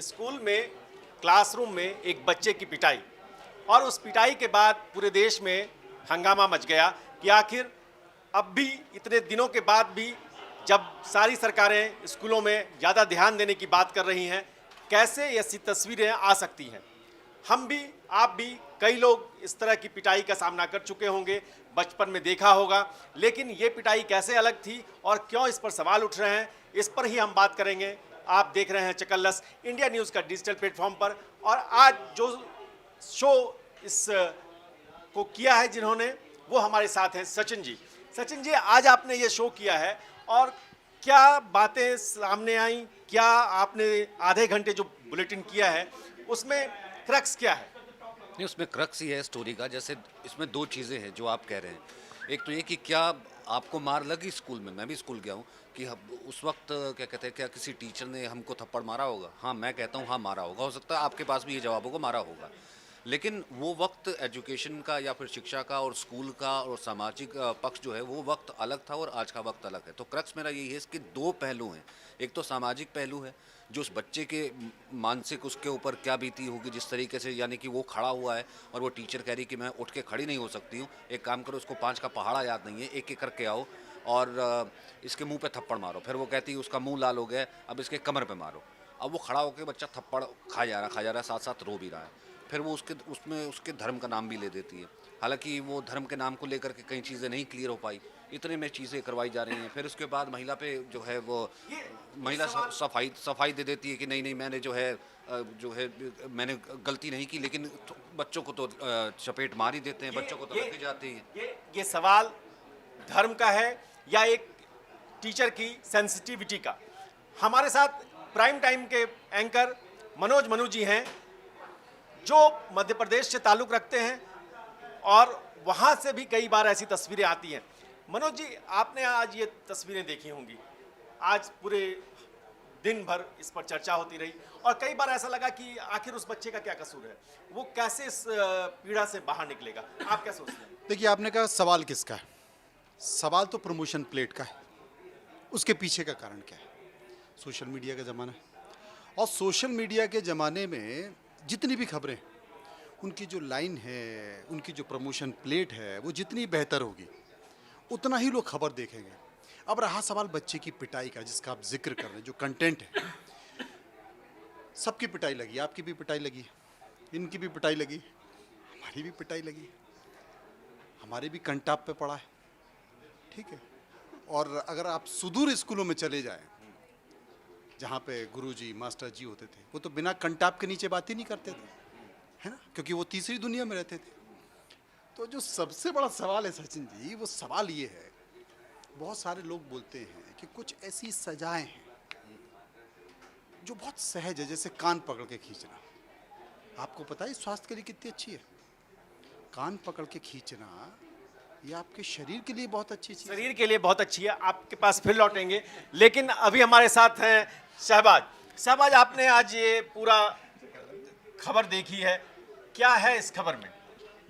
School में classroom में एक बच्चे की पिटाई और उस पिटाई के बाद पूरे देश में हंगामा मच गया कि आखिर अब भी इतने दिनों के बाद भी जब सारी सरकारें स्कूलों में ज़्यादा ध्यान देने की बात कर रही हैं, कैसे ऐसी तस्वीरें आ सकती हैं। हम भी, आप भी, कई लोग इस तरह की पिटाई का सामना कर चुके होंगे, बचपन में देखा होगा, लेकिन ये पिटाई कैसे अलग थी और क्यों इस पर सवाल उठ रहे हैं, इस पर ही हम बात करेंगे। आप देख रहे हैं चकल्लस इंडिया न्यूज़ का डिजिटल प्लेटफॉर्म पर। और आज जो शो इस को किया है जिन्होंने, वो हमारे साथ हैं सचिन जी। सचिन जी, आज आपने ये शो किया है और क्या बातें सामने आई, क्या आपने आधे घंटे जो बुलेटिन किया है उसमें क्रक्स क्या है? नहीं, उसमें क्रक्स ही है स्टोरी का। जैसे इसमें दो चीज़ें हैं जो आप कह रहे हैं। एक तो ये कि क्या आपको मार लगी स्कूल में, मैं भी स्कूल गया हूँ, कि उस वक्त क्या कहते हैं, क्या किसी टीचर ने हमको थप्पड़ मारा होगा? हाँ, मैं कहता हूँ हाँ, मारा होगा। हो सकता है आपके पास भी ये जवाब होगा, मारा होगा। लेकिन वो वक्त एजुकेशन का या फिर शिक्षा का और स्कूल का और सामाजिक पक्ष जो है, वो वक्त अलग था और आज का वक्त अलग है। तो क्रक्स मेरा यही है, इसके दो पहलू हैं। एक तो सामाजिक पहलू है, जो उस बच्चे के मानसिक, उसके ऊपर क्या बीती होगी, जिस तरीके से, यानी कि वो खड़ा हुआ है और वो टीचर कह रही कि मैं उठ के खड़ी नहीं हो सकती हूँ, एक काम करो, उसको 5 का पहाड़ा याद नहीं है, एक एक करके आओ और इसके मुंह पे थप्पड़ मारो। फिर वो कहती है उसका मुंह लाल हो गया, अब इसके कमर पे मारो। अब वो खड़ा होकर बच्चा थप्पड़ खा जा रहा है, साथ साथ रो भी रहा है। फिर वो उसमें उसके धर्म का नाम भी ले देती है। हालांकि वो धर्म के नाम को लेकर के कई चीज़ें नहीं क्लियर हो पाई, इतने में चीज़ें करवाई जा रही हैं। फिर उसके बाद महिला पे जो है वो महिला सफाई दे देती है कि नहीं नहीं, मैंने जो है मैंने गलती नहीं की, लेकिन बच्चों को तो चपेट मार ही देते हैं, बच्चों को तो रखे जाते हैं। ये सवाल धर्म का है या एक टीचर की सेंसिटिविटी का? हमारे साथ प्राइम टाइम के एंकर मनोज मनु जी हैं, जो मध्य प्रदेश से ताल्लुक़ रखते हैं और वहाँ से भी कई बार ऐसी तस्वीरें आती हैं। मनोज जी, आपने आज ये तस्वीरें देखी होंगी, आज पूरे दिन भर इस पर चर्चा होती रही और कई बार ऐसा लगा कि आखिर उस बच्चे का क्या कसूर है, वो कैसे इस पीड़ा से बाहर निकलेगा। आप क्या सोचते हैं? देखिए, आपने कहा सवाल किसका है? सवाल तो प्रमोशन प्लेट का है। उसके पीछे का कारण क्या है? सोशल मीडिया का ज़माना है और सोशल मीडिया के ज़माने में जितनी भी खबरें, उनकी जो लाइन है, उनकी जो प्रमोशन प्लेट है, वो जितनी बेहतर होगी उतना ही लोग खबर देखेंगे। अब रहा सवाल बच्चे की पिटाई का, जिसका आप जिक्र कर रहे हैं, जो कंटेंट है, सबकी पिटाई लगी, आपकी भी पिटाई लगी, इनकी भी पिटाई लगी, हमारी भी पिटाई लगी, हमारे भी कंटाप पे पड़ा है, ठीक है। और अगर आप सुदूर स्कूलों में चले जाएं, जहाँ पे गुरुजी, मास्टर जी होते थे, वो तो बिना कंटाप के नीचे बात ही नहीं करते थे, है ना, क्योंकि वो तीसरी दुनिया में रहते थे। तो जो सबसे बड़ा सवाल है सचिन जी, वो सवाल ये है, बहुत सारे लोग बोलते हैं कि कुछ ऐसी सजाएं हैं जो बहुत सहज है, जैसे कान पकड़ के खींचना। आपको पता है स्वास्थ्य के लिए कितनी अच्छी है? कान पकड़ के खींचना ये आपके शरीर के लिए बहुत अच्छी चीज़ है। शरीर के लिए बहुत अच्छी है। आपके पास फिर लौटेंगे, लेकिन अभी हमारे साथ हैं शहबाज। शहबाज, आपने आज ये पूरा खबर देखी है, क्या है इस खबर में?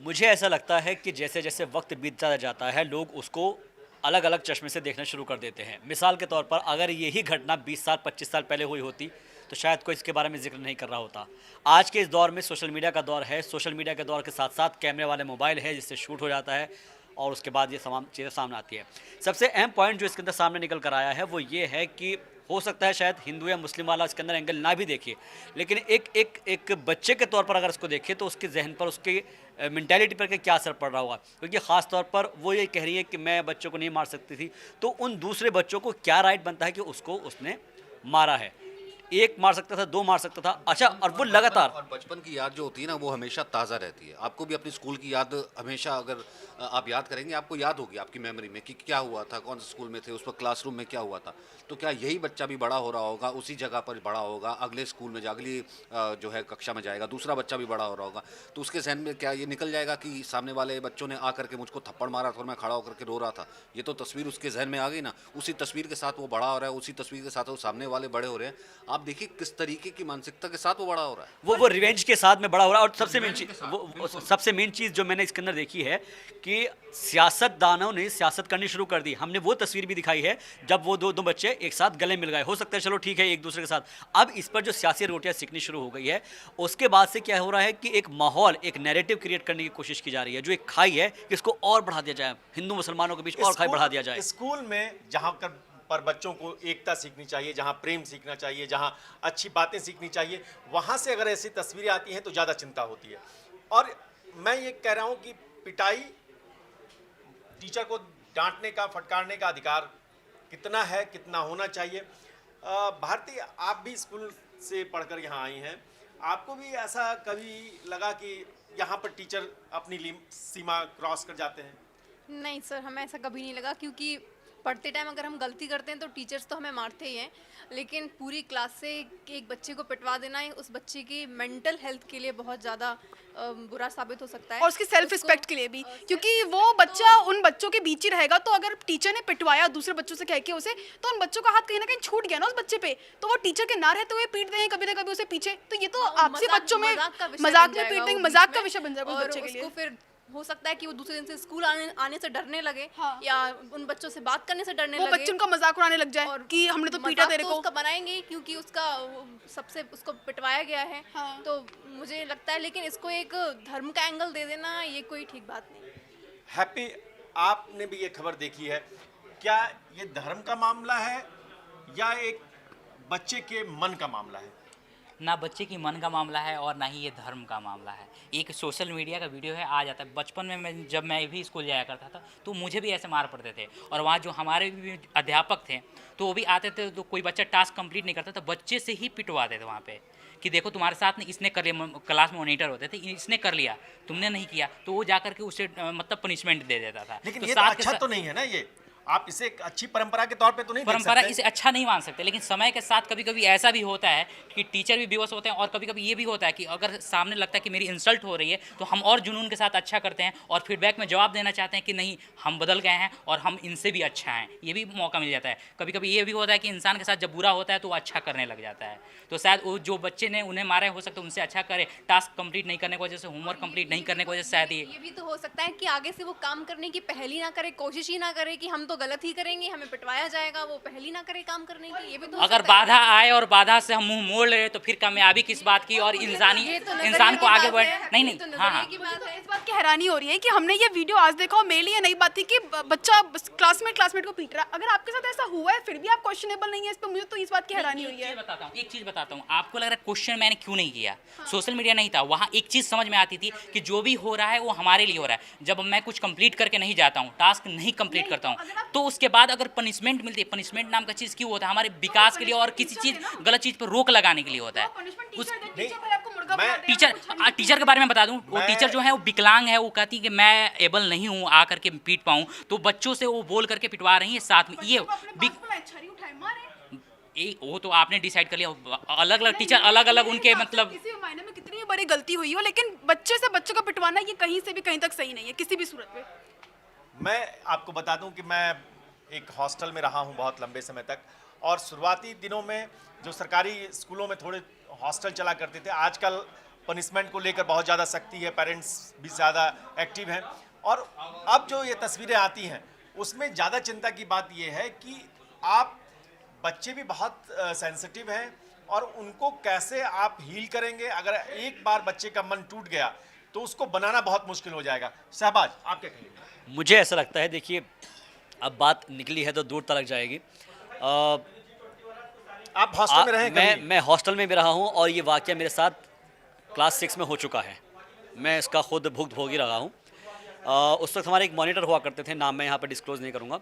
मुझे ऐसा लगता है कि जैसे जैसे वक्त बीतता जाता है, लोग उसको अलग अलग चश्मे से देखना शुरू कर देते हैं। मिसाल के तौर पर अगर यही घटना 20 साल 25 साल पहले हुई होती तो शायद कोई इसके बारे में जिक्र नहीं कर रहा होता। आज के इस दौर में सोशल मीडिया का दौर है, सोशल मीडिया के दौर के साथ साथ कैमरे वाले मोबाइल है, जिससे शूट हो जाता है और उसके बाद ये तमाम चीज़ें सामने आती है। सबसे अहम पॉइंट जो इसके अंदर सामने निकल कर आया है वो ये है कि हो सकता है शायद हिंदू या मुस्लिम वाला इसके अंदर एंगल ना भी देखिए, लेकिन एक बच्चे के तौर पर अगर इसको देखें तो उसके जहन पर, उसके मेंटालिटी पर क्या असर पड़ रहा होगा। क्योंकि ख़ास तौर पर वो ये कह रही है कि मैं बच्चों को नहीं मार सकती थी, तो उन दूसरे बच्चों को क्या राइट बनता है कि उसको उसने मारा है? एक मार सकता था, 2 मार सकता था, अच्छा, और वो लगातार। और बचपन की याद जो होती है ना, वो हमेशा ताज़ा रहती है। आपको भी अपनी स्कूल की याद हमेशा, अगर आप याद करेंगे, आपको याद होगी आपकी मेमोरी में कि क्या हुआ था, कौन से स्कूल में थे, उस वक्त क्लासरूम में क्या हुआ था। तो क्या यही बच्चा भी बड़ा हो रहा होगा, उसी जगह पर बड़ा होगा, अगले स्कूल में अगली जो है कक्षा में जाएगा, दूसरा बच्चा भी बड़ा हो रहा होगा, तो उसके जहन में क्या ये निकल जाएगा कि सामने वाले बच्चों ने आकर के मुझको थप्पड़ मारा था और मैं खड़ा होकर के रो रहा था। ये तो तस्वीर उसके जहन में आ गई ना, उसी तस्वीर के साथ वो बड़ा हो रहा है, उसी तस्वीर के साथ वो सामने वाले बड़े हो रहे हैं। आप देखिए किस तरीके की मानसिकता के साथ वो बड़ा हो रहा है। वो रिवेंज के साथ में बड़ा हो रहा है। और सबसे मेन चीज वो सबसे मेन चीज़ जो मैंने इसके अंदर देखी है कि सियासतदानों ने सियासत करनी शुरू कर दी। हमने वो तस्वीर भी दिखाई है जब वो दो बच्चे एक साथ गले मिल गए, हो सकता है चलो ठीक है एक दूसरे के साथ। अब इस पर जो सियासी रोटियां सीखनी शुरू हो गई है, उसके बाद से क्या हो रहा है कि एक माहौल, एक नैरेटिव क्रिएट करने की कोशिश की जा रही है, जो एक खाई है कि इसको और बढ़ा दिया जाए, हिंदू मुसलमानों के बीच और खाई बढ़ा दिया जाए। स्कूल में जहाँ पर बच्चों को एकता सीखनी चाहिए, जहाँ प्रेम सीखना चाहिए, जहाँ अच्छी बातें सीखनी चाहिए, वहाँ से अगर ऐसी तस्वीरें आती हैं तो ज़्यादा चिंता होती है। और मैं ये कह रहा हूँ कि पिटाई, टीचर को डांटने का, फटकारने का अधिकार कितना है, कितना होना चाहिए। भारती, आप भी स्कूल से पढ़कर यहाँ आई हैं, आपको भी ऐसा कभी लगा कि यहाँ पर टीचर अपनी सीमा क्रॉस कर जाते हैं? नहीं सर, हमें ऐसा कभी नहीं लगा, क्योंकि पढ़ते टाइम अगर हम गलती करते हैं तो टीचर्स तो हमें मारते ही हैं, लेकिन पूरी क्लास से एक बच्चे को पिटवा देना उस बच्चे की मेंटल हेल्थ के लिए बहुत ज़्यादा बुरा साबित हो सकता है, और उसकी सेल्फ रिस्पेक्ट के लिए भी, क्योंकि वो बच्चा उन बच्चों के बीच ही रहेगा। तो अगर टीचर ने पिटवाया दूसरे बच्चों से कह के उसे, तो उन बच्चों का हाथ कहीं ना कहीं छूट गया ना उस बच्चे पे, तो वो टीचर के ना रहते हुए पीट दें कभी ना कभी उसे पीछे, तो ये तो आपसी बच्चों में मजाक में पीट देंगे, मजाक का विषय बन जाएगा उस बच्चे के लिए। फिर हो सकता है कि वो दूसरे दिन से स्कूल आने से डरने लगे, हाँ। या उन बच्चों से बात करने से डरने वो लगे, बच्चों का मजाक उड़ाने लग जाए कि हमने तो पीटा तेरे को। उसका बनाएंगे क्योंकि सबसे उसको पिटवाया गया है। हाँ। तो मुझे लगता है, लेकिन इसको एक धर्म का एंगल दे देना ये कोई ठीक बात नहीं। हैप्पी, आपने भी ये खबर देखी है, क्या ये धर्म का मामला है या एक बच्चे के मन का मामला है? ना बच्चे की मन का मामला है और ना ही ये धर्म का मामला है। एक सोशल मीडिया का वीडियो है, आ जाता है। बचपन में जब मैं भी स्कूल जाया करता था तो मुझे भी ऐसे मार पड़ते थे, और वहाँ जो हमारे भी अध्यापक थे तो वो भी आते थे, तो कोई बच्चा टास्क कंप्लीट नहीं करता तो बच्चे से ही पिटवाते थे वहाँ पे कि देखो तुम्हारे साथ ने इसने कर लिया। क्लास में मॉनिटर होते थे, इसने कर लिया, तुमने नहीं किया, तो वो जाकर के उसे मतलब पनिशमेंट दे देता था। लेकिन तो ये तो अच्छा तो नहीं है ना, ये आप इसे एक अच्छी परंपरा के तौर पे तो नहीं देख परंपरा सकते? इसे अच्छा नहीं मान सकते, लेकिन समय के साथ कभी कभी ऐसा भी होता है कि टीचर भी बेवश होते हैं, और कभी कभी ये भी होता है कि अगर सामने लगता है कि मेरी इंसल्ट हो रही है तो हम और जुनून के साथ अच्छा करते हैं और फीडबैक में जवाब देना चाहते हैं कि नहीं हम बदल गए हैं और हम इनसे भी अच्छा हैं, ये भी मौका मिल जाता है। कभी कभी ये भी होता है कि इंसान के साथ जब बुरा होता है तो वो अच्छा करने लग जाता है। तो शायद वो जो बच्चे ने उन्हें मारे हो सकता है उनसे अच्छा करे, टास्क कंप्लीट नहीं करने की वजह से, होमवर्क कंप्लीट नहीं करने की वजह से शायद ये भी तो हो सकता है कि आगे से वो काम करने की पहली ना करे, कोशिश ही ना करे कि हम तो गलत ही करेंगे, हमें पिटवाया जाएगा, वो पहली ना करे काम करने की। ये भी तो हो अगर सकता है। बाधा आए और बाधा से हम मुंह मोड़ ले तो फिर कामयाबी किस बात की, और ये तो नजरिए इंसान को की आगे बात बढ़ है, नहीं ये नहीं तो हाँ नजरिए हाँ की बात है। इस बात की हैरानी हो रही है कि हमने ये वीडियो आज देखा और मेरे लिए नई बात थी कि बच्चा क्लासमेट को पीट रहा है। अगर आपके साथ ऐसा हुआ है फिर भी आप क्वेश्चनेबल नहीं है इस पर, मुझे तो इस बात की हैरानी हुई है। एक चीज बताता हूँ, आपको लग रहा है क्वेश्चन मैंने क्यों नहीं किया, सोशल मीडिया नहीं था, वहाँ एक चीज समझ में आती थी कि जो भी हो रहा है वो हमारे लिए हो रहा है। जब मैं कुछ कंप्लीट करके नहीं जाता हूँ, टास्क नहीं कंप्लीट करता हूँ, तो उसके बाद अगर पनिशमेंट मिलती है, पनिशमेंट नाम का चीज क्यों होता है, हमारे विकास के लिए और किसी चीज गलत चीज पर रोक लगाने के लिए होता है। टीचर के बारे में बता दूं, वो टीचर जो है वो विकलांग है, वो कहती है कि मैं एबल नहीं हूँ आकर के पीट पाऊँ, तो बच्चों से वो बोल करके पिटवा रही है साथ में। ये वो तो आपने डिसाइड कर लिया, अलग अलग टीचर अलग अलग उनके मतलब किसी मायने में कितनी भी बड़ी गलती हुई हो, लेकिन बच्चे से बच्चे को पिटवाना ये कहीं से भी कहीं तक सही नहीं है किसी भी सूरत में। मैं आपको बता दूं कि मैं एक हॉस्टल में रहा हूं बहुत लंबे समय तक, और शुरुआती दिनों में जो सरकारी स्कूलों में थोड़े हॉस्टल चला करते थे, आजकल पनिशमेंट को लेकर बहुत ज़्यादा सख्ती है, पेरेंट्स भी ज़्यादा एक्टिव हैं, और अब जो ये तस्वीरें आती हैं उसमें ज़्यादा चिंता की बात ये है कि आप बच्चे भी बहुत सेंसिटिव हैं, और उनको कैसे आप हील करेंगे। अगर एक बार बच्चे का मन टूट गया तो उसको बनाना बहुत मुश्किल हो जाएगा। शहबाज, आप क्या कहेंगे? मुझे ऐसा लगता है, देखिए अब बात निकली है तो दूर तक जाएगी। आप हॉस्टल में रहे? मैं हॉस्टल में भी रहा हूँ, और ये वाक़या मेरे साथ क्लास 6 में हो चुका है। मैं इसका खुद भुगतभोगी रहा हूँ। उस वक्त हमारे एक मॉनिटर हुआ करते थे, नाम मैं यहाँ पर डिस्क्लोज़ नहीं करूँगा।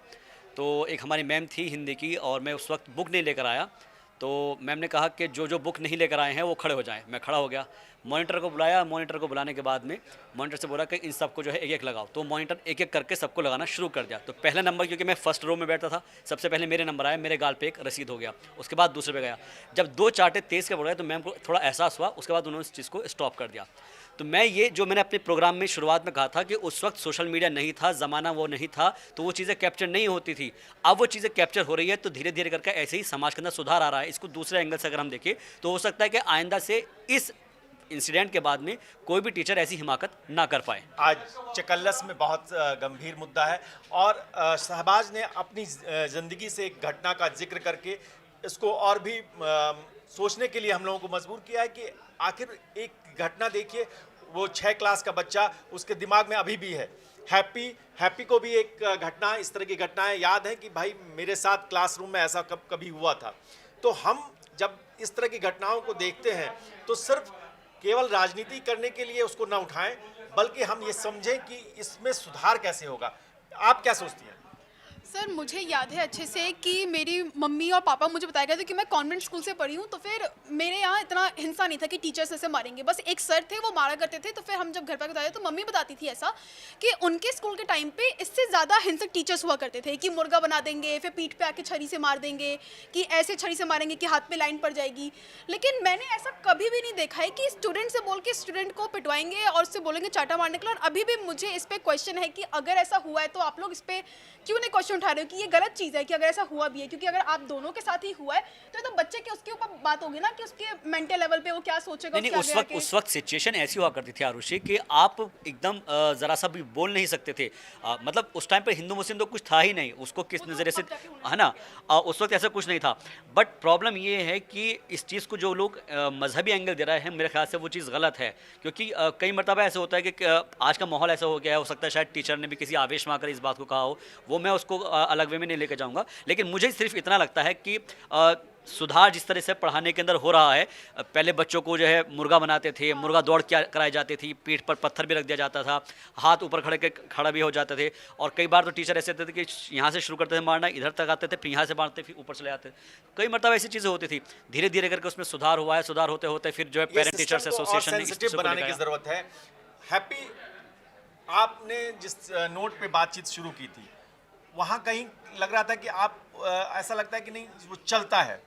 तो एक हमारी मैम थी हिंदी की, और मैं उस वक्त बुक नहीं लेकर आया, तो मैम ने कहा कि जो बुक नहीं लेकर आए हैं वो खड़े हो जाएं। मैं खड़ा हो गया, मॉनिटर को बुलाया। मॉनिटर को बुलाने के बाद में मॉनिटर से बोला कि इन सबको जो है एक एक लगाओ। तो मॉनिटर एक एक करके सबको लगाना शुरू कर दिया। तो पहला नंबर, क्योंकि मैं फर्स्ट रो में बैठा था, सबसे पहले मेरे नंबर आया, मेरे गाल पे एक रसीद हो गया। उसके बाद दूसरे पे गया। जब 2 चाटे तेज़ के बोल रहे तो मैम को थोड़ा एहसास हुआ, उसके बाद उन्होंने इस चीज़ को स्टॉप कर दिया। तो मैं ये जो मैंने अपने प्रोग्राम में शुरुआत में कहा था कि उस वक्त सोशल मीडिया नहीं था, ज़माना वो नहीं था, तो वो चीज़ें कैप्चर नहीं होती थी। अब वो चीज़ें कैप्चर हो रही है, तो धीरे धीरे करके ऐसे ही समाज के अंदर सुधार आ रहा है। इसको दूसरे एंगल से अगर हम देखें तो हो सकता है कि आइंदा से इस इंसिडेंट के बाद में कोई भी टीचर ऐसी हिमाकत ना कर पाए। आज चकल्लस में बहुत गंभीर मुद्दा है और शहबाज ने अपनी ज़िंदगी से एक घटना का जिक्र करके इसको और भी सोचने के लिए हम लोगों को मजबूर किया है कि आखिर एक घटना देखिए, वो 6 क्लास का बच्चा, उसके दिमाग में अभी भी है। हैप्पी को भी एक घटना, इस तरह की घटनाएं याद है कि भाई मेरे साथ क्लासरूम में ऐसा कभी हुआ था। तो हम जब इस तरह की घटनाओं को देखते हैं तो सिर्फ केवल राजनीति करने के लिए उसको ना उठाएं, बल्कि हम ये समझें कि इसमें सुधार कैसे होगा। आप क्या सोचती हैं? सर मुझे याद है अच्छे से कि मेरी मम्मी और पापा मुझे बताया गया था कि मैं कॉन्वेंट स्कूल से पढ़ी हूँ, तो फिर मेरे यहाँ इतना हिंसा नहीं था कि टीचर्स ऐसे मारेंगे। बस एक सर थे, वो मारा करते थे। तो फिर हम जब घर पर बताए तो मम्मी बताती थी ऐसा कि उनके स्कूल के टाइम पे इससे ज़्यादा हिंसक टीचर्स हुआ करते थे कि मुर्गा बना देंगे, फिर पीठ पे आके छरी से मार देंगे, कि ऐसे छरी से मारेंगे कि हाथ पे लाइन पड़ जाएगी। लेकिन मैंने ऐसा कभी भी नहीं देखा है कि स्टूडेंट से बोल के स्टूडेंट को पिटवाएंगे और उससे बोलेंगे चाटा मारने के लिए। और अभी भी मुझे इस पर क्वेश्चन है कि अगर ऐसा हुआ है तो आप लोग इस पर क्यों नहीं क्वेश्चन उठा रहे हो कि ये गलत चीज़ है कि अगर ऐसा हुआ भी है। क्योंकि अगर आप दोनों के साथ ही हुआ है तो बच्चे के उसके ऊपर बात होगी ना कि उसके मेंटल लेवल पे वो क्या सोचेगा। नहीं, उस वक्त सिचुएशन ऐसी हुआ करती थी आरुषि कि आप एकदम ज़रा सा भी बोल नहीं सकते थे। मतलब उस टाइम पे हिंदू मुस्लिम तो कुछ था ही नहीं, उसको किस नज़रिए से, है ना, उस वक्त ऐसा कुछ नहीं था। बट प्रॉब्लम ये है कि इस चीज़ को जो लोग मजहबी एंगल दे रहे हैं, मेरे ख्याल से वो चीज़ गलत है। क्योंकि कई मरतबा ऐसा होता है कि आज का माहौल ऐसा हो गया है, हो सकता है शायद टीचर ने भी किसी आवेश में आकर इस बात को कहा हो, वो मैं उसको अलग वे में नहीं लेकर जाऊँगा। लेकिन मुझे सिर्फ इतना लगता है कि सुधार जिस तरह से पढ़ाने के अंदर हो रहा है, पहले बच्चों को जो है मुर्गा बनाते थे, मुर्गा दौड़ क्या कराई जाती थी, पीठ पर पत्थर भी रख दिया जाता था, हाथ ऊपर खड़ा भी हो जाते थे। और कई बार तो टीचर ऐसे थे कि यहाँ से शुरू करते थे मारना, इधर तक आते थे, फिर यहाँ से मारते, फिर ऊपर चले जाते थे। कई मतलब ऐसी चीज़ें होती थी। धीरे धीरे करके उसमें सुधार हुआ है। सुधार होते होते फिर जो है पेरेंट टीचर्स एसोसिएशन ने सेंसिटिव बनाने की ज़रूरत है। हैप्पी, आपने जिस नोट पे बातचीत शुरू की थी, वहाँ कहीं लग रहा था कि आप ऐसा लगता है कि नहीं वो चलता है।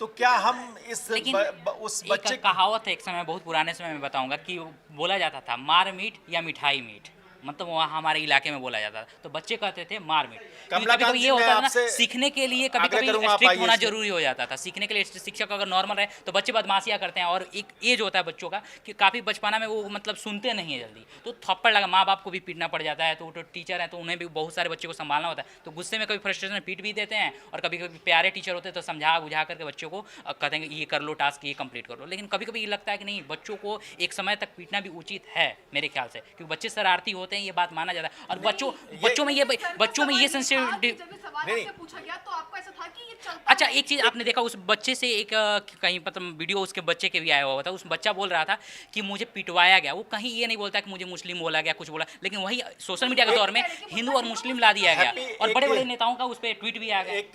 तो क्या हम इस उस एक बच्चे कहावत है, एक समय बहुत पुराने समय में बताऊंगा, कि बोला जाता था मार मीट या मिठाई मीट, मतलब वहाँ हमारे इलाके में बोला जाता था। तो बच्चे कहते थे मार मीट। कभी कभी ये होता था ना, सीखने के लिए कभी कभी स्ट्रिक्ट होना जरूरी हो जाता था। सीखने के लिए शिक्षक अगर नॉर्मल रहे तो बच्चे बदमाशियाँ करते हैं। और एक एज होता है बच्चों का कि काफ़ी बचपना में वो मतलब सुनते नहीं है जल्दी, तो थप्पड़ लगा, माँ बाप को भी पीटना पड़ जाता है। तो टीचर हैं तो उन्हें भी बहुत सारे बच्चे को संभालना होता है। तो गुस्से में कभी फ्रस्ट्रेशन में पीट भी देते हैं, और कभी कभी प्यारे टीचर होते हैं तो समझा बुझा करके बच्चों को कहते हैं ये कर लो, टास्क ये कंप्लीट कर लो। लेकिन कभी कभी ये लगता है कि नहीं, बच्चों को एक समय तक पीटना भी उचित है मेरे ख्याल से, क्योंकि बच्चे शरारती होते हैं, ये बात माना जाता है। और बच्चों में ये सेंसिटिविटी पूछा गया तो आपको ऐसा था कि ये चलता अच्छा, एक चीज़ आपने देखा उस बच्चे से, एक कहीं मतलब वीडियो उसके बच्चे के भी आया हुआ था, उस बच्चा बोल रहा था कि मुझे पिटवाया गया। वो कहीं ये नहीं बोलता कि मुझे मुस्लिम बोला गया, कुछ बोला, लेकिन वही सोशल मीडिया के दौर में हिंदू और मुस्लिम ला दिया गया, और बड़े बड़े नेताओं का उस पर ट्वीट भी आ गया। एक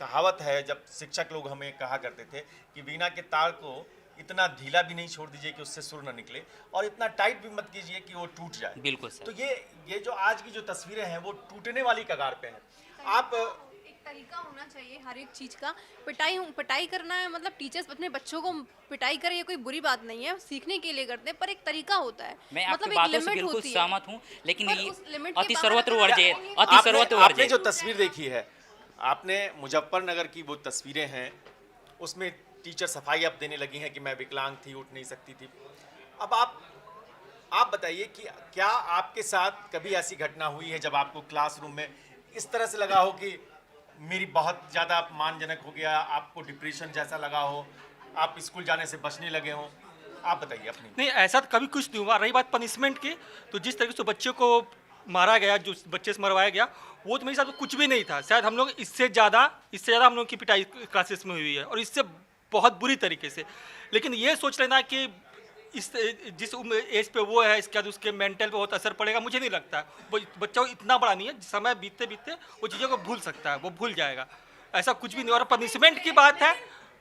कहावत है, जब शिक्षक लोग हमें कहा करते थे कि वीणा के तार को इतना ढीला भी नहीं छोड़ दीजिए कि उससे सुर न निकले, और इतना टाइट भी मत कीजिए कि वो टूट जाए। बिल्कुल सर। तो ये जो आज की जो तस्वीरें हैं वो टूटने वाली कगार पे हैं। आप एक तरीका होना चाहिए हर एक चीज़ का। पिटाई करना है, मतलब टीचर्स अपने बच्चों को पिटाई करे, ये कोई बुरी बात नहीं है, सीखने के लिए करते हैं, पर एक तरीका होता है। मैं मतलब आपकी बातों से बिल्कुल सहमत हूँ, लेकिन पर ये उस लिमिट के अति बाहर सर्वत्र अगर वर्जित, आप- अति सर्वत्र आपने वर्जित। जो तस्वीर देखी है, आपने मुजफ्फरनगर की वो तस्वीरें हैं, उसमें टीचर सफाई अब देने लगी हैं कि मैं विकलांग थी, उठ नहीं सकती थी। अब आप बताइए कि क्या आपके साथ कभी ऐसी घटना हुई है जब आपको क्लासरूम में इस तरह से लगा हो कि मेरी बहुत ज़्यादा अपमानजनक हो गया, आपको डिप्रेशन जैसा लगा हो, आप स्कूल जाने से बचने लगे हों? आप बताइए अपनी। नहीं, ऐसा तो कभी कुछ नहीं हुआ। रही बात पनिशमेंट की, तो जिस तरीके से बच्चे को मारा गया, जो बच्चे से मरवाया गया, वो तो मेरे साथ कुछ भी नहीं था। शायद हम लोग इससे ज़्यादा हम लोग की पिटाई क्लासेस में हुई है, और इससे बहुत बुरी तरीके से। लेकिन ये सोच लेना कि इस जिस एज पे वो है, इसके बाद उसके मेंटल पे बहुत असर पड़ेगा, मुझे नहीं लगता। वो बच्चा इतना बड़ा नहीं है, समय बीतते बीतते वो चीज़ों को भूल सकता है, वो भूल जाएगा। ऐसा कुछ भी नहीं। और पनिशमेंट की बात है,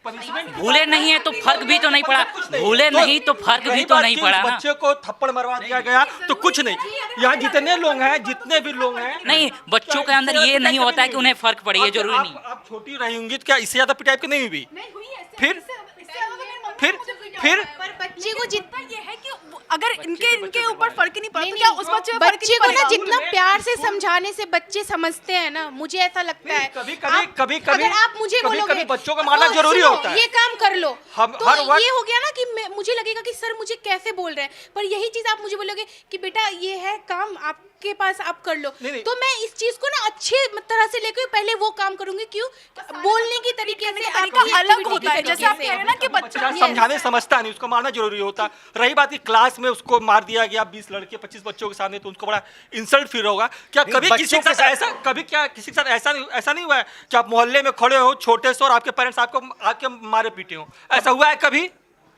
पनिशमेंट भूले नहीं है तो फर्क भी तो नहीं पड़ा, भूले नहीं तो फर्क भी तो नहीं पड़ा ना। बच्चे को थप्पड़ मरवा दिया गया तो कुछ नहीं। यहाँ जितने लोग हैं, जितने भी लोग हैं, नहीं, बच्चों के अंदर ये नहीं होता है कि उन्हें फर्क पड़े, ये जरूरी नहीं। आप छोटी रही होंगी तो क्या इससे ज़्यादा पिटाई की नहीं हुई? नहीं हुई है। फिर? इससे ज़्यादा तो मेरी फिर पर बच्चे को जितना ये है कि अगर इनके ऊपर फर्क ही नहीं पड़ता तो क्या उस बच्चे पे फर्क ही बच्चे नहीं को ना पड़ेगा? जितना प्यार से समझाने से बच्चे समझते हैं ना, मुझे ऐसा लगता है। अगर आप मुझे बोलोगे कभी बच्चों को मारना "ओ, जरूरी सुनो, होता है। ये काम कर लो", हम तो हर वक्त ये हो गया ना कि मुझे लगेगा कि सर मुझे कैसे बोल रहे हैं, पर यही चीज आप मुझे बोलोगे कि बेटा ये है काम आपके पास, आप कर लो, नहीं। तो मैं इस चीज को ना अच्छे तरह से लेकर पहले वो काम करूंगी। क्यों? बोलने की तरीके से, तरीका आपकी अलग activity होता है। की जैसे आप तरीके कह रहे हैं ना कि बच्चा बच्चा समझाने समझता नहीं, उसको मारना जरूरी होता। रही बात की क्लास में उसको मार दिया गया 20 लड़के 25 बच्चों के सामने, तो उनको बड़ा इंसल्ट फील होगा। क्या नहीं, कभी किसी के साथ ऐसा किसी के साथ ऐसा नहीं हुआ है कि आप मोहल्ले में खड़े हो छोटे से और आपके पेरेंट्स आपको आके मारे पीटे हो? ऐसा हुआ है कभी?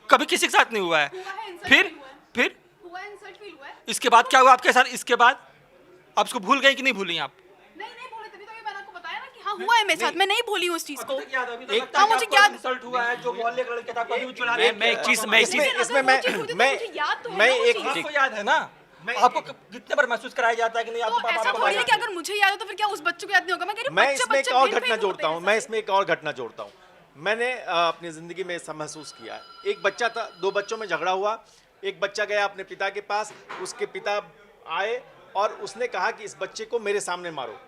कभी किसी के साथ नहीं हुआ है। फिर हुआ इंसल्ट फील हुआ है? इसके बाद क्या हुआ आपके साथ? इसके बाद आप उसको भूल गए कि नहीं भूली आप? नहीं भूले, तभी तो ये मैंने आपको बताया ना कि हाँ हुआ है मेरे साथ, मैं नहीं भूली हूँ उस चीज को। एक हाँ, मुझे याद- इंसल्ट हुआ है जो मोहल्ले के लड़के था, कभी भी चुरा मैं एक चीज मैं इसमें मैं एक आपको याद है ना? आपको कितने बार महसूस कराया जाता है कि नहीं आपको तो ऐसा थोड़ी है कि अगर मुझे याद हो तो फिर क्या उस बच्चे को याद नहीं होगा? मैं कह रही हूँ मैं बच्चे इसमें एक बच्चे और भेद घटना भेद जोड़ता होते हूँ हैं मैं सर। इसमें एक और घटना जोड़ता हूँ। मैंने अपनी ज़िंदगी में ऐसा महसूस किया है। एक बच्चा था, दो बच्चों में झगड़ा हुआ, एक बच्चा गया अपने पिता के पास, उसके पिता आए और उसने कहा कि इस बच्चे को मेरे सामने मारो।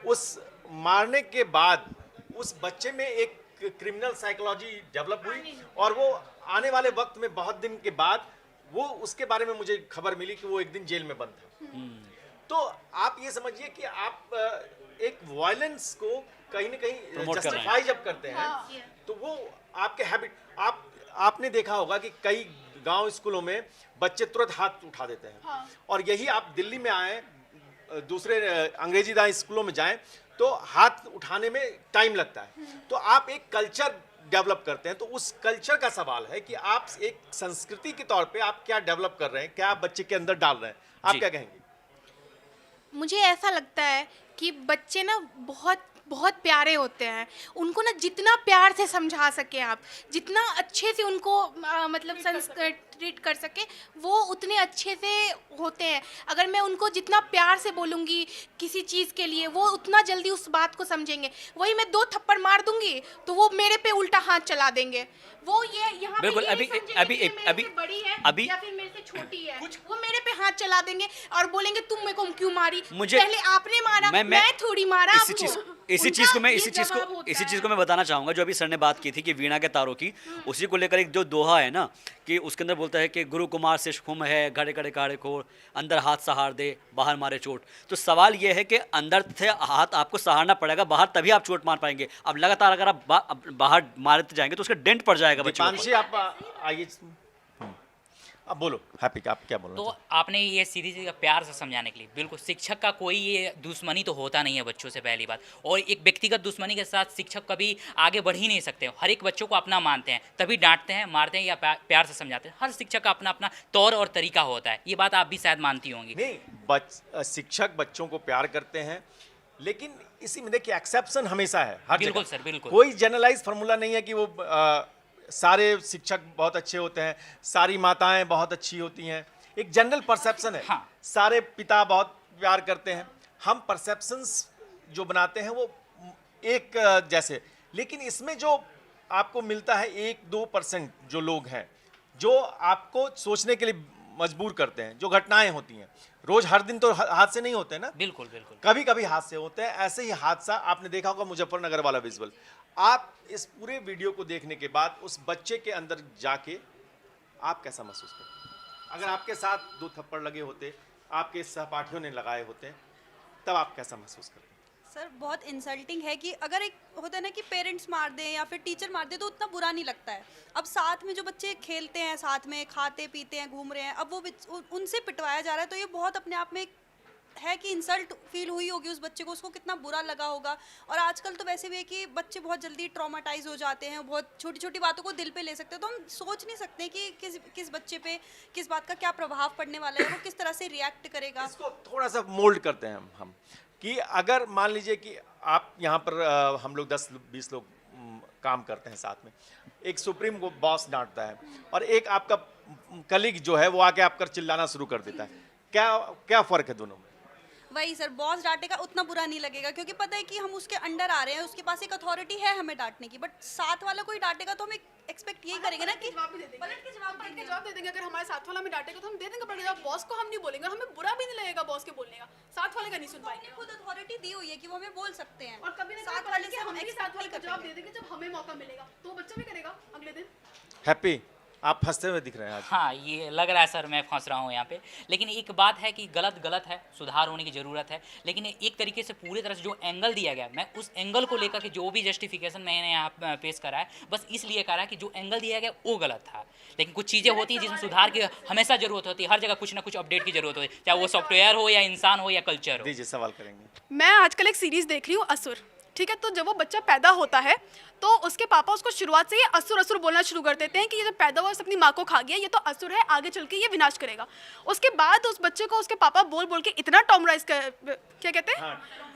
उस मारने के बाद उस बच्चे में एक क्रिमिनल साइकोलॉजी डेवलप हुई और वो आने वाले वक्त में बहुत दिन के बाद वो उसके बारे में मुझे खबर मिली कि वो एक दिन जेल में बंद था। तो आप ये समझिए कि आप एक वायलेंस को कहीं ना कहीं Promote कर रहे हैं। जस्टिफाई जब करते हैं तो वो आपके हैबिट आपने देखा होगा कि कई गांव स्कूलों में बच्चे तुरंत हाथ उठा देते हैं और यही आप दिल्ली में आए दूसरे अंग्रेजी दाई स्कूलों में जाएं तो हाथ उठाने में टाइम लगता है। तो आप एक कल्चर डेवलप करते हैं, तो उस कल्चर का सवाल है कि आप एक संस्कृति के तौर पे आप क्या डेवलप कर रहे हैं, क्या आप बच्चे के अंदर डाल रहे हैं, आप जी। क्या कहेंगे? मुझे ऐसा लगता है कि बच्चे ना बहुत बहुत प्यारे होते हैं। उनको ना जितना प्यार से समझा सके आप, जितना अच्छे से उनको मतलब ट्रीट कर सके, वो उतने अच्छे से होते हैं। अगर मैं उनको जितना प्यार से बोलूँगी किसी चीज़ के लिए, वो उतना जल्दी उस बात को समझेंगे। वही मैं 2 थप्पड़ मार दूंगी तो वो मेरे पे उल्टा हाथ चला देंगे। वो ये यहाँ पे बिल्कुल, ये नहीं समझेंगे कि मेरे से बड़ी है या फिर मेरे से छोटी है। वो मेरे पे हाथ चला देंगे और बोलेंगे तुम मेरे को क्यों मारी? मुझे- पहले आपने मारा, मैं थोड़ी मारा इसी आपको। चीज को मैं उनका इसी ये चीज जवाब को होता इसी है। चीज को मैं बताना चाहूंगा जो अभी सर ने बात की थी कि वीणा के तारों की, उसी को लेकर एक जो दोहा है ना कि उसके अंदर बोलता है कि गुरु कुमार से खुम है, घड़े घड़े काड़े खोर, अंदर हाथ सहार दे, बाहर मारे चोट। तो सवाल ये है कि अंदर से हाथ आपको सहारना पड़ेगा, बाहर तभी आप चोट मार पाएंगे। अब लगातार अगर आप बाहर मारते जाएंगे तो उसका डेंट पड़ जाएगा बच्चों के दीपांशी आप आइए, अब बोलो हैप्पी आप क्या बोलना तो चाहते आपने ये सीधी सी प्यार से समझाने के लिए, बिल्कुल शिक्षक का कोई ये दुश्मनी तो होता नहीं है बच्चों से, पहली बात। और एक व्यक्तिगत दुश्मनी के साथ शिक्षक कभी आगे बढ़ ही नहीं सकते। हर एक बच्चों को अपना मानते हैं, तभी डांटते हैं, मारते हैं या प्यार से समझाते हैं। हर शिक्षक का अपना अपना तौर और तरीका होता है। ये बात आप भी शायद मानती होंगी। नहीं, शिक्षक बच्चों को प्यार करते हैं, लेकिन इसी में देखिए एक्सेप्शन हमेशा है हर बिल्कुल जगह। सर, बिल्कुल। कोई जनरलाइज फार्मूला नहीं है कि वो सारे शिक्षक बहुत अच्छे होते हैं, सारी माताएं बहुत अच्छी होती हैं। एक जनरल परसेप्शन है। हाँ। सारे पिता बहुत प्यार करते हैं। हम परसेप्शंस जो बनाते हैं वो एक जैसे, लेकिन इसमें जो आपको मिलता है 1-2% जो लोग हैं जो आपको सोचने के लिए मजबूर करते हैं। जो घटनाएं होती हैं रोज, हर दिन तो हादसे नहीं होते ना, बिल्कुल बिल्कुल। कभी कभी हादसे होते हैं। ऐसे ही हादसा आपने देखा होगा मुजफ्फरनगर वाला विजुअल। आप इस पूरे वीडियो को देखने के बाद उस बच्चे के अंदर जाके आप कैसा महसूस करते? अगर आपके साथ 2 थप्पड़ लगे होते, आपके सहपाठियों ने लगाए होते, तब आप कैसा महसूस करते? सर बहुत इंसल्टिंग है कि अगर एक होता है ना कि पेरेंट्स मार दें या फिर टीचर मार दे तो उतना बुरा नहीं लगता है। अब साथ में जो बच्चे खेलते हैं, साथ में खाते पीते हैं, घूम रहे हैं, अब वो उनसे पिटवाया जा रहा है, तो ये बहुत अपने आप में है कि इंसल्ट फील हुई होगी उस बच्चे को, उसको कितना बुरा लगा होगा। और आजकल तो वैसे भी है कि बच्चे बहुत जल्दी ट्रॉमाटाइज हो जाते हैं, बहुत छोटी छोटी बातों को दिल पे ले सकते हैं। तो हम सोच नहीं सकते कि किस बच्चे पे किस बात का क्या प्रभाव पड़ने वाला है, वो किस तरह से रिएक्ट करेगा। इसको थोड़ा सा मोल्ड करते हैं हम कि अगर मान लीजिए कि आप यहाँ पर हम लोग 10-20 लोग काम करते हैं साथ में, एक सुप्रीम को बॉस डांटता है और एक आपका कलीग जो है वो आके आप कर चिल्लाना शुरू कर देता है, क्या फ़र्क है दोनों में? वही सर, बॉस डांटेगा उतना बुरा नहीं लगेगा, क्योंकि पता है कि हम उसके अंडर आ रहे हैं, उसके पास एक अथॉरिटी है हमें डांटने की। बट साथ वाला कोई डांटेगा तो हम एक्सपेक्ट यही करेंगे ना कि पलट के जवाब दे देंगे। अगर हमारे साथ वाला हमें डांटेगा तो हम दे देंगे पलट के जवाब। बॉस को हम नहीं बोलेंगे, हमें बुरा भी नहीं लगेगा बॉस के बोलने का, साथ वाले का नहीं सुन पाएंगे। खुद अथॉरिटी दी हुई है कि वो हमें बोल सकते हैं, और कभी ना साथ कभी वाले से हम हम भी एक्सपेक्ट साथ वाले नहीं का जवाब करेंगे। दे देंगे जब हमें मौका मिलेगा, तो वो बच्चा भी करेगा अगले दिन। हैप्पी, आप हंसते हुए दिख रहे हैं आज। हाँ, ये लग रहा है सर मैं फंस रहा हूँ यहाँ पे। लेकिन एक बात है कि गलत गलत है, सुधार होने की ज़रूरत है। लेकिन एक तरीके से पूरी तरह से जो एंगल दिया गया, मैं उस एंगल को लेकर के जो भी जस्टिफिकेशन मैंने यहाँ पेश करा है, बस इसलिए करा है कि जो एंगल दिया गया वो गलत था। लेकिन कुछ चीज़ें होती हैं जिसमें सुधार की हमेशा ज़रूरत होती है, हर जगह कुछ ना कुछ अपडेट की ज़रूरत होती है, चाहे वो सॉफ्टवेयर हो या इंसान हो या कल्चर हो। दीजिए, सवाल करेंगे। मैं आजकल एक सीरीज देख रही हूँ असुर, ठीक है। तो जब वो बच्चा पैदा होता है तो उसके पापा उसको शुरुआत से ही असुर असुर बोलना शुरू कर देते हैं कि ये जब पैदा हुआ अपनी माँ को खा गया, ये तो असुर है, आगे चल के ये विनाश करेगा। उसके बाद उस बच्चे को उसके पापा बोल बोल के इतना क्या कहते हैं,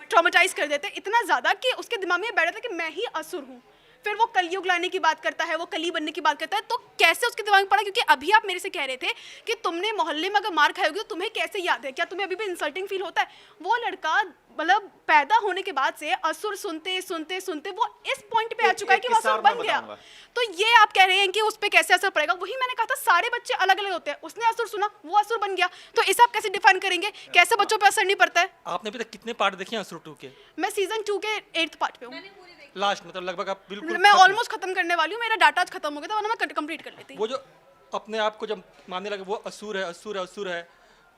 ट्रॉमेटाइज कर देते हैं इतना ज़्यादा कि उसके दिमाग में बैठ जाता है कि मैं ही असुर हूँ। फिर वो कलयुग लाने की बात करता है, वो कली बनने की बात करता है। तो कैसे उसके दिमाग में पड़ा? क्योंकि अभी आप मेरे से कह रहे थे कि तुमने मोहल्ले में अगर मार खाई होगी तो तुम्हें कैसे याद है, क्या तुम्हें अभी भी इंसल्टिंग फील होता है? वो लड़का मतलब पैदा होने के बाद से असुर सुनते सुनते सुनते वो इस पॉइंट पे आ चुका है कि वो असुर बन गया। तो ये आप कह रहे हैं कि उस पर कैसे असर पड़ेगा? वही मैंने कहा था, सारे बच्चे अलग अलग होते हैं। उसने असुर सुना, वो असुर बन गया, तो इसे आप कैसे डिफाइन करेंगे? कैसे बच्चों पे असर नहीं पड़ता है? आपने अभी तक कितने पार्ट देखे हैं असुर 2 के? मैं सीजन 2 के 8th पार्ट पे हूँ। लास्ट मतलब लगभग आप बिल्कुल मैं खत्म। ऑलमोस्ट खत्म करने वाली हूँ, मेरा डाटा आज खत्म हो गया था, वरना मैं कंप्लीट कर लेती। वो जो अपने आप को जब मानने लगे वो असुर है, असुर है, असुर है,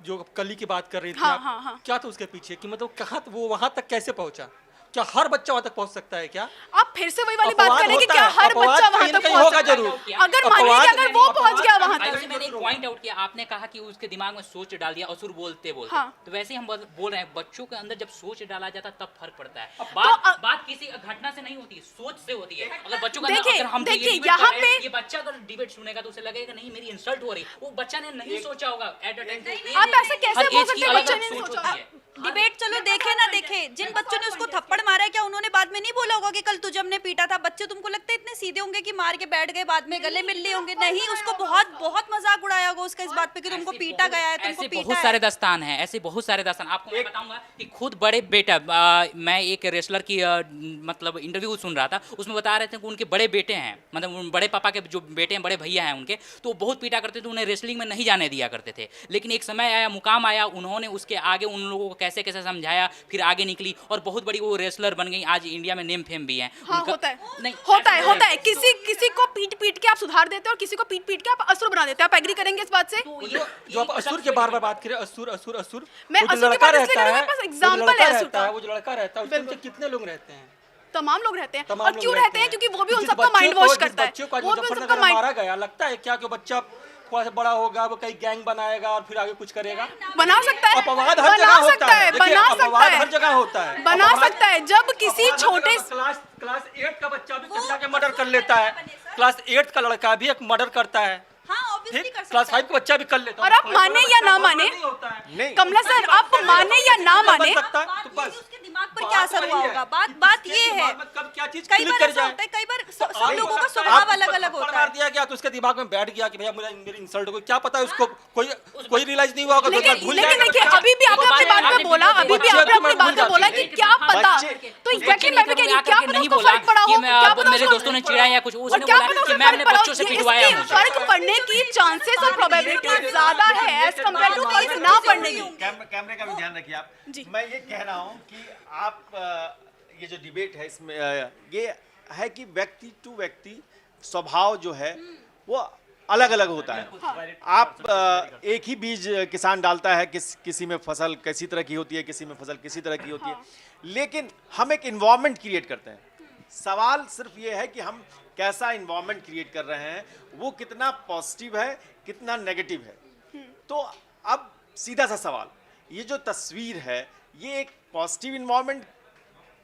जो कली की बात कर रही थी हाँ, आप, हाँ, हाँ। क्या था उसके पीछे कि मतलब कहाँ वो वहां तक कैसे पहुंचा? क्या हर बच्चा वहां तक पहुंच सकता है क्या? आप फिर से वही वाली बात अपवाद करें कि होता क्या है, हर अपवाद बच्चा वहां कहीं न तक कहीं पहुंच होगा सकता है? जरूर। अगर मानिए कि अगर वो पहुंच गया वहां भाई, तक। उसे मैंने एक पॉइंट आउट किया, आपने कहा कि उसके दिमाग में सोच डाल दिया असुर बोलते बोलते। हाँ। तो वैसे ही हम बोल रहे हैं, बच्चों के अंदर जब सोच डाला जाता है तब फर्क पड़ता है। बात किसी घटना से नहीं होती है, सोच से होती है। अगर बच्चों का देखिए, अगर हम देखिए, ये यहाँ पे ये बच्चा अगर डिबेट सुनेगा तो उसे लगेगा नहीं मेरी इंसल्ट हो रही, वो बच्चा ने नहीं सोचा होगा एट अ टाइम। आप ऐसे कैसे बोल सकते हैं बच्चे ने नहीं सोचा? डिबेट चलो देखे ना देखे, जिन बच्चों ने उसको थप्पड़ मारा है क्या उन्होंने बाद में नहीं बोला होगा कि कल तुझे हमने पीटा था? बच्चे तुमको लगता है इतने सीधे होंगे कि मार के बैठ गए बाद में गले मिल लिए होंगे? नहीं, उसको बहुत बहुत मजाक उड़ाया होगा उसका इस बात पे कि तुमको पीटा गया है, तुमको ऐसे पीटा बहुत है। सारे दास्तान हैं, ऐसे बहुत सारे दास्तान आपको मैं बताऊंगा कि खुद बड़े बेटा मैं एक रेसलर की मतलब इंटरव्यू सुन रहा था, उसमें बता रहे थे कि उनके बड़े बेटे हैं, मतलब उन बड़े पापा के जो बेटे हैं, बड़े भैया हैं उनके, तो वो बहुत पीटा करते थे, उन्हें रेसलिंग में नहीं जाने दिया करते थे। लेकिन एक समय आया, मुकाम आया, उन्होंने उसके आगे उन लोगों को कैसे कैसे समझाया, फिर आगे निकली और बहुत बड़ी वो रेसलर बन गई, आज इंडिया में नेम फेम भी है। हाँ, उनका- होता है, नहीं, होता है। किसी को पीट पीट के आप सुधार देते हैं और किसी को पीट पीट के आप असुर बना देते हैं। आप एग्री करेंगे इस बात से? जो आप असुर के बार बार बात करें, असुर असुर असुर, मैं वो जो असुर की लड़का बात इसलिए रहता कर रही हूँ, है, मेरे पास वो जो एग्जाम्पल लड़का है असुर रहता है, का। वो जो लड़का रहता है उसके नीचे कितने लोग रहते हैं? तमाम लोग रहते हैं। तमाम और लोग क्यों रहते हैं? क्योंकि वो भी उन जिस सबका बच्चे माइंड को- वॉश जिस करता है। बच्चे को आज वो भी उन सबका मुजफ्फरनगर में माइंड मारा गया, लगता है क्या कि बच्चा थोड़ा सा बड़ा होगा, वो कहीं गैंग बनाएगा और फिर आगे कुछ करेगा? बना सकता है, अपवाद हर बना जगह होता सकता है, है, देखिए, बना सकता अपवाद है, हर जगह होता है, बना अपवाद- सकता है। जब किसी अपवाद हर छोटे जगह क्लास 8 का बच्चा भी कहीं जाके मर्डर कर लेता है, क्लास 8 का लड़का भी एक मर्डर करता है, हाँ, obviously ठीक? कर सकता क्लास है। 5 का बच्चा भी कर लेता है। और आप माने या ना माने, नहीं, कमला सर, आप माने या ना माने, सकता है, बात तो ये है बस कि उसके दिमाग पर बात क्या असर वही हुआ है होगा। कि बात किसके ये है, दिमाग में कब क्या चीज कई क्लिक बार कर ऐसा जाए। होता है, कई बार सब आप- लोगों का आप स्वभाव अलग अलग थप्पड़ होता मार है। दिया गया तो उसके दिमाग में बैठ गया कि भैया मेरी इंसल्ट हो गई, क्या पता उसको कोई रियलाइज नहीं हुआ होगा, लेकिन भूल लेकिन जाएगा देखिए बच्चा। अभी भी आपने अपनी बात में बोला, अभी भी बच्चे आपने अपनी तुम्हें बात भूल में बोला जाते कि क्या पता, तो एग्जैक्टली मैं भी कह रही हूँ, क्या पता नहीं उसको बोला फर्क पड़ा कि हो, क्या पता मेरे उसको- दोस्तों ने चिढ़ाया या कुछ, और उसने क्या बोला पता कि उसको मैम ने फर्क पड़ा हो, बच्चों से ये पिटवाया इसकी मुझे। फर्क पड़ने की चांसेस और प्रोबेबिलिटी ज्यादा है एज कम्पेयर टू फर्क ना पड़ने की। कैमरे का भी ध्यान रखिए आप। जी। मैं ये कह रहा हूँ कि आप ये जो डिबेट है इसमें ये है कि व्यक्ति टू व्यक्ति स्वभाव जो है वो अलग अलग होता है। आप एक ही बीज किसान डालता है, किसी में फसल किसी तरह की होती है, किसी में फसल किसी तरह की होती है, लेकिन हम एक इन्वायरमेंट क्रिएट करते हैं। सवाल सिर्फ ये है कि हम कैसा इन्वायरमेंट क्रिएट कर रहे हैं, वो कितना पॉजिटिव है, कितना नेगेटिव है। तो अब सीधा सा सवाल, ये जो तस्वीर है ये एक पॉजिटिव इन्वायरमेंट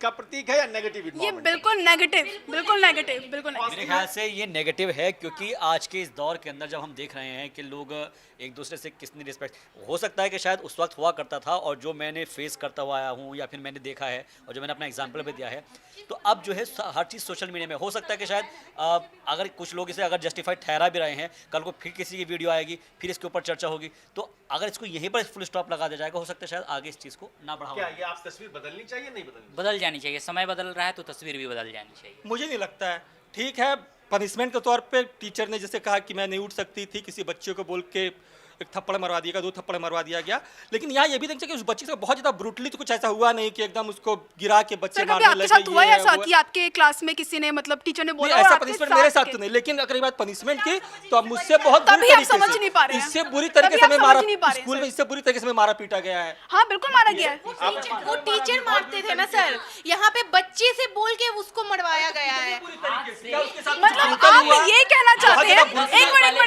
का प्रतीक है या नेगेटिव ये इन्वायरमेंट? बिल्कुल नेगेटिव, बिल्कुल नेगेटिव, बिल्कुल मेरे नेगेटिव। ख्याल से ये नेगेटिव है, क्योंकि आज के इस दौर के अंदर जब हम देख रहे हैं कि लोग एक दूसरे से कितनी रिस्पेक्ट, हो सकता है कि शायद उस वक्त हुआ करता था और जो मैंने फेस करता हुआ आया हूँ या फिर मैंने देखा है और जो मैंने अपना एग्जाम्पल भी दिया है, तो अब जो है हर चीज़ सोशल मीडिया में हो सकता है कि शायद अगर कुछ लोग इसे अगर जस्टिफाइड ठहरा भी रहे हैं, कल को फिर किसी की वीडियो आएगी, फिर इसके ऊपर चर्चा होगी, तो अगर इसको यहीं पर फुल स्टॉप लगा दिया जाएगा, हो सकता है शायद आगे इस चीज़ को ना बढ़ावा। क्या ये आप तस्वीर बदलनी चाहिए नहीं बदलनी? बदल जानी चाहिए, समय बदल रहा है तो तस्वीर भी बदल जानी चाहिए। मुझे नहीं लगता है ठीक है। पनिशमेंट के तौर पे टीचर ने जैसे कहा कि मैं नहीं उठ सकती थी, किसी बच्चे को बोल के एक थप्पड़ मरवा दिया गया, 2 थप्पड़ मरवा दिया गया, लेकिन यहाँ ये भी देखते कि उस बच्चे से बहुत ज़्यादा ब्रूटली तो कुछ ऐसा हुआ नहीं कि एकदम उसको गिरा के बच्चे सर कभी मारने आपके लगे। साथ हुआ ये है है, ऐसा वो है। कि आपके क्लास में किसी ने मतलब टीचर ने नहीं, बोला और ऐसा आपके पनिशमेंट मेरे साथ के- तो नहीं, लेकिन अगर ये बात पनिशमेंट की तो अब मुझसे बहुत बुरी तभी आप तरीके समझ से- नहीं पा रहे हैं। इससे बुरी तरीके तभी से आप मैं समझ मारा नहीं पा रहे हैं, स्कूल में, सर। इससे बुरी तरीके से मैं मारा पीटा गया है। हाँ बिल्कुल मारा गया है। वो टीचर मारते थे ना सर, यहाँ पे बच्चे से बोल के उसको मरवाया गया है। मतलब आप ये कहना चाहते हैं,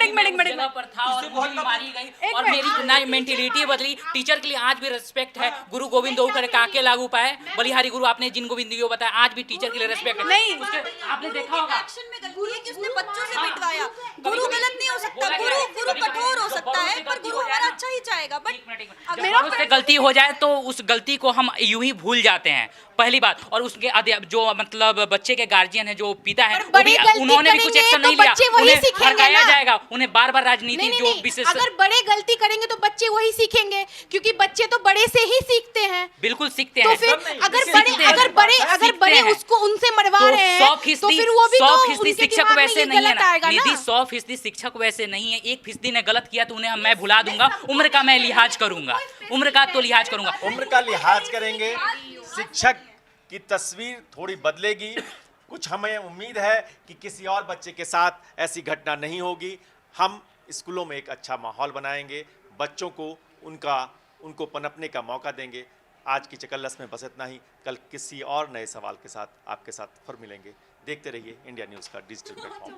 एक मिनट जगह पर था और मुझे भी मारी गई और मिनट। मेरी ना मेंटेलिटी बदली। टीचर के लिए आज भी रिस्पेक्ट है। गुरु गोविंद दो करे काके लागू पाए, बलिहारी गुरु आपने जिन गोविंद को बताया, आज भी टीचर के लिए रिस्पेक्ट है। नहीं। आपने देखा होगा एक्शन में गलती है कि उसने बच्चों से पिटवाया। कभी- गुरु कभी गलत नहीं हो सकता, बोला गया है, गुरु कभी- कठोर हो जब सकता बड़ों है, से पर गलती गुरु हो जाए हमारा ना- अच्छा ही चाहेगा। बट एक मिनट। अगर जब बड़ों से गलती हो जाए तो उस गलती को हम यूं ही भूल जाते हैं, पहली बात। और उसके जो मतलब बच्चे के गार्जियन है, जो पिता है, पर वो बड़े भी गलती उन्होंने भी कुछ करेंगे एक्शन तो नहीं लिया। बच्चे वही उन्हें सीखेंगे भड़काया ना। जाएगा, उन्हें बार बार राजनीति नहीं जो नहीं, विशेष अगर बड़े गलती करेंगे तो बच्चे वही सीखेंगे, क्योंकि बच्चे तो बड़े से ही सीखते हैं। बिल्कुल सीखते तो हैं। फिर अगर सीखते बड़े हैं। अगर बड़े अगर सीखते बड़े हैं। उसको उनसे मरवा तो रहे हैं, तो फिर वो भी तो 100% उनके शिक्षक दिमाग में वैसे ये नहीं है गलत आएगा ना निधि। ना। 100% शिक्षक वैसे नहीं है। 1% ने गलत किया तो उन्हें मैं भुला दूंगा। उम्र का मैं लिहाज करूंगा, उम्र का तो लिहाज करूंगा। उम्र का लिहाज करेंगे, शिक्षक की तस्वीर थोड़ी बदलेगी। कुछ हमें उम्मीद है कि किसी और बच्चे के साथ ऐसी घटना नहीं होगी। हम स्कूलों में एक अच्छा माहौल बनाएंगे, बच्चों को उनको पनपने का मौका देंगे। आज की चकल्लस में बस इतना ही। कल किसी और नए सवाल के साथ आपके साथ फिर मिलेंगे। देखते रहिए इंडिया न्यूज़ का डिजिटल प्लेटफॉर्म।